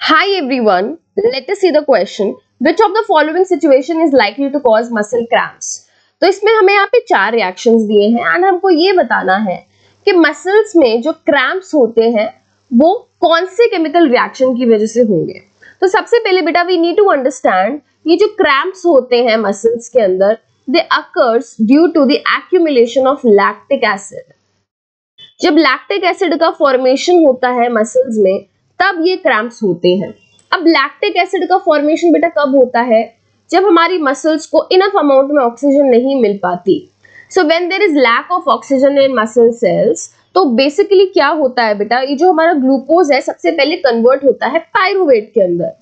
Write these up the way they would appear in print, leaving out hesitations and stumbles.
Hi everyone, let us see the question. Which of the following situation is likely to cause muscle cramps? तो इसमें हमें यहाँ पे 4 reactions दिए हैं एंड हमको ये बताना है कि मसल्स में जो क्रैम्प्स होते हैं वो कौन से केमिकल रिएक्शन की वजह से होंगे। तो सबसे पहले बेटा वी नीड टू अंडरस्टैंड ये जो क्रैम्प्स होते हैं मसल्स के अंदर they occurs due to the accumulation of lactic acid. जब लैक्टिक एसिड का फॉर्मेशन होता है मसल्स में तब ये क्रैम्प्स होते हैं। अब लैक्टिक एसिड का फॉर्मेशन बेटा कब होता है? जब हमारी मसल्स को इनफ अमाउंट में ऑक्सीजन नहीं मिल पाती। So when there is lack of oxygen in muscle cells तो बेसिकली क्या होता है बेटा, ये जो हमारा ग्लूकोज है सबसे पहले कन्वर्ट होता है पायरुवेट के अंदर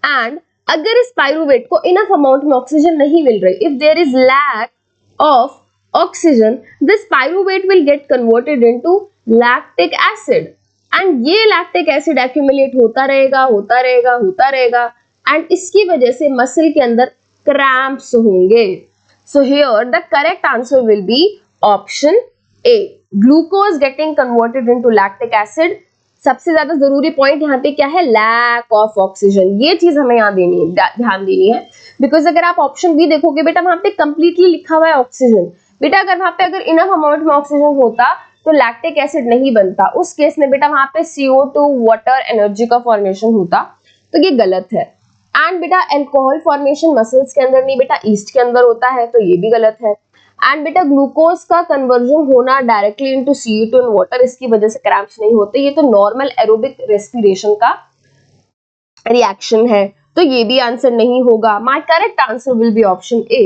एंड अगर इस पायरुवेट को इनफ अमाउंट में ऑक्सीजन नहीं मिल रही, if there is lack of oxygen, this pyruvate will get converted into lactic acid and ये lactic acid accumulate होता रहेगा and इसकी वजह से मसल के अंदर cramps होंगे। So here the correct answer will be option A, glucose getting converted into lactic acid। सबसे ज्यादा जरूरी पॉइंट यहाँ पे क्या है? Lack of oxygen. ये चीज हमें यहाँ ध्यान देनी है बिकॉज अगर आप ऑप्शन बी देखोगे बेटा वहां पे कंप्लीटली लिखा हुआ है ऑक्सीजन। बेटा अगर वहां पे अगर इनफ अमाउंट में ऑक्सीजन होता तो लैक्टिक एसिड नहीं बनता, उस केस में बेटा वहां पे CO2 वाटर एनर्जी का फॉर्मेशन होता, तो ये गलत है। एंड बेटा अल्कोहल फॉर्मेशन मसल्स के अंदर नहीं बेटा ईस्ट के अंदर होता है, तो ये भी गलत है। एंड बेटा ग्लूकोज का कन्वर्जन होना directly into CO2 in water, इसकी वजह से क्रैम्प्स नहीं होते, ये तो नॉर्मल एरोबिक रेस्पिरेशन का रिएक्शन है, तो ये भी आंसर नहीं होगा। My correct answer will be option A.